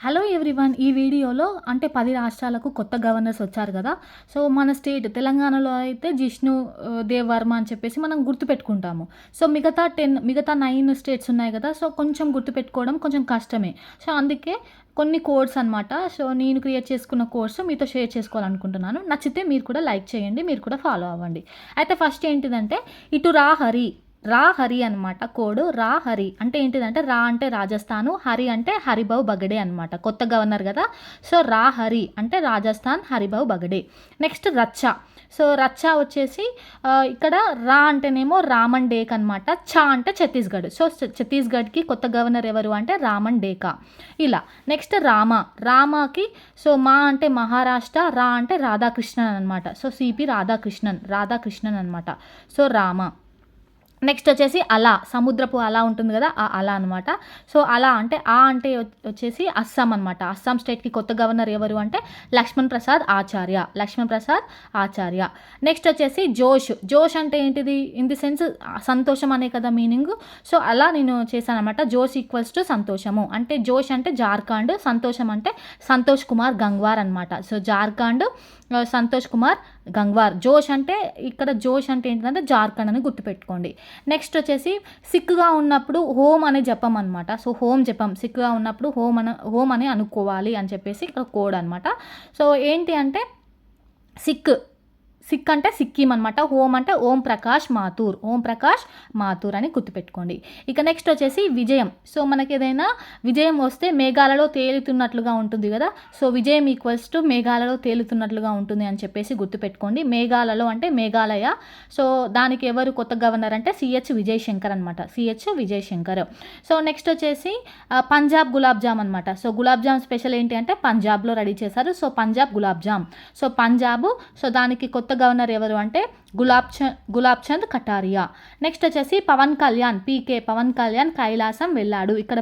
Hello everyone. ఈ వీడియోలో అంటే 10 రాష్ట్రాలకు కొత్త గవర్నర్స్ వచ్చారు కదా! సో, మన స్టేట్ తెలంగాణలో అయితే జిష్ణు దేవ్ వర్మ అని చెప్పేసి మనం గుర్తుపెట్టుకుంటాము. సో, మిగతా 9 స్టేట్స్ ఉన్నాయి కదా! సో, కొంచెం గుర్తుపెట్టుకోవడం కొంచెం కష్టమే. సో, అందుకే కొన్ని కోడ్స్ అనమాట. సో, నేను క్రియేట్ చేసుకున్న కోడ్స్ మీతో షేర్ చేసుకోవాలనుకుంటున్నాను. నచ్చితే మీరు కూడా లైక్ చేయండి. మీరు కూడా ఫాలో అవ్వండి. అయితే ఫస్ట్ ఏంటిదంటే ఇటు రా హరి. రా హరి అనమాట కోడ్. రా హరి అంటే ఏంటిదంటే రా అంటే రాజస్థాను, హరి అంటే హరిభావ్ బగడే అనమాట. కొత్త గవర్నర్ కదా! సో, రా హరి అంటే రాజస్థాన్ హరిభావ్ బగడే. నెక్స్ట్ రచ్చ. సో, రచ్చ వచ్చేసి ఇక్కడ రా అంటేనేమో రామన్ డేక్ అనమాట. ఛ అంటే ఛత్తీస్గఢ్. సో, ఛత్తీస్గఢ్కి కొత్త గవర్నర్ ఎవరు అంటే రామన్ డేకా. ఇలా నెక్స్ట్ రామ. రామకి సో మా అంటే మహారాష్ట్ర, రా అంటే రాధాకృష్ణన్ అనమాట. సో, సిపి రాధాకృష్ణన్ అనమాట. సో, రామ. నెక్స్ట్ వచ్చేసి అలా. సముద్రపు అలా ఉంటుంది కదా, ఆ అలా అనమాట. సో, అలా అంటే అంటే వచ్చేసి అస్సాం అనమాట. అస్సాం స్టేట్కి కొత్త గవర్నర్ ఎవరు అంటే లక్ష్మణ్ ప్రసాద్ ఆచార్య. నెక్స్ట్ వచ్చేసి జోష్. జోష్ అంటే ఏంటిది? ఇన్ ది సెన్స్ సంతోషం అనే కదా మీనింగ్. సో, అలా నేను చేశాను అనమాట. జోష్ ఈక్వల్స్ టు సంతోషము. అంటే జోష్ అంటే జార్ఖండ్, సంతోషం అంటే సంతోష్ కుమార్ గంగ్వార్ అనమాట. సో, జార్ఖండ్ సంతోష్ కుమార్ గంగ్వార్. జోష్ అంటే ఇక్కడ జోష్ అంటే ఏంటంటే జార్ఖండ్ అని గుర్తుపెట్టుకోండి. నెక్స్ట్ వచ్చేసి సిక్గా ఉన్నప్పుడు హోమ్ అనే జపం అనమాట. సో, హోమ్ జపం. సిక్గా ఉన్నప్పుడు హోమ్ అని అనుకోవాలి అని చెప్పేసి ఇక్కడ కోడ్ అనమాట. సో, ఏంటి అంటే సిక్ అంటే సిక్కిం అనమాట. హోమ్ అంటే ఓం ప్రకాష్ మాథూర్ అని గుర్తుపెట్టుకోండి. ఇక నెక్స్ట్ వచ్చేసి విజయం. సో, మనకి ఏదైనా విజయం వస్తే మేఘాలలో తేలుతున్నట్లుగా ఉంటుంది కదా. సో, విజయం ఈక్వల్స్ టు మేఘాలలో తేలుతున్నట్లుగా ఉంటుంది అని చెప్పేసి గుర్తుపెట్టుకోండి. మేఘాలలో అంటే మేఘాలయ. సో, దానికి ఎవరు కొత్త గవర్నర్ అంటే సిహెచ్ విజయశంకర్ అనమాట. సో, నెక్స్ట్ వచ్చేసి పంజాబ్ గులాబ్ జామ్ అనమాట. సో, గులాబ్ జామ్ స్పెషల్ ఏంటి అంటే పంజాబ్లో రెడీ చేశారు. So, Punjab gulab jam. So, Punjab. So, దానికి కొత్త గవర్నర్ ఎవరు అంటే గులాబ్ చంద్ కటారియా. నెక్స్ట్ వచ్చేసి పవన్ కళ్యాణ్ కైలాసం వెళ్ళాడు. ఇక్కడ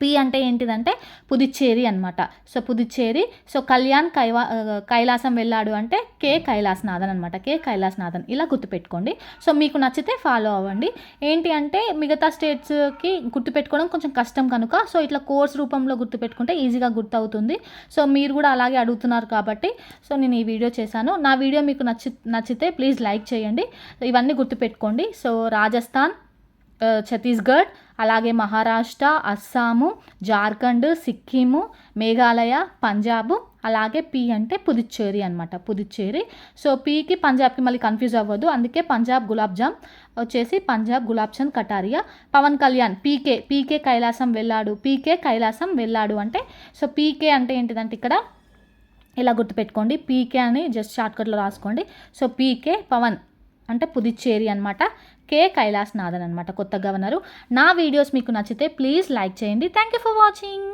పి అంటే ఏంటిదంటే పుదుచ్చేరి అనమాట. సో, పుదుచ్చేరి. సో, కైలాసం వెళ్ళాడు అంటే కైలాసనాథన్ అనమాట. కైలాసనాథన్. ఇలా గుర్తుపెట్టుకోండి. సో, మీకు నచ్చితే ఫాలో అవ్వండి. ఏంటి అంటే మిగతా స్టేట్స్కి గుర్తుపెట్టుకోవడం కొంచెం కష్టం కనుక సో, ఇట్లా కోర్స్ రూపంలో గుర్తుపెట్టుకుంటే ఈజీగా గుర్తవుతుంది. సో, మీరు కూడా అలాగే అడుగుతున్నారు కాబట్టి సో, నేను ఈ వీడియో చేశాను. నా వీడియో మీకు నచ్చితే ప్లీజ్ లైక్ చేయండి. ఇవన్నీ గుర్తుపెట్టుకోండి. సో, రాజస్థాన్, ఛత్తీస్గఢ్, అలాగే మహారాష్ట్ర, అస్సాము, జార్ఖండ్, సిక్కిము, మేఘాలయ, పంజాబ్, అలాగే పి అంటే పుదుచ్చేరి అనమాట. సో, పికి పంజాబ్కి మళ్ళీ కన్ఫ్యూజ్ అవ్వద్దు. అందుకే పంజాబ్ గులాబ్ జామ్ వచ్చేసి పంజాబ్ గులాబ్ చంద్ కటారియా. పవన్ కళ్యాణ్ పీకే కైలాసం వెళ్ళాడు అంటే సో, పీకే అంటే ఏంటిదంటే ఇక్కడ ఇలా గుర్తుపెట్టుకోండి. పీకే అని జస్ట్ షార్ట్కట్లో రాసుకోండి. సో, పీకే పవన్ అంటే పుదుచ్చేరి అనమాట. కైలాసనాథన్ అనమాట కొత్త గవర్నరు. నా వీడియోస్ మీకు నచ్చితే ప్లీజ్ లైక్ చేయండి. Thank you for watching.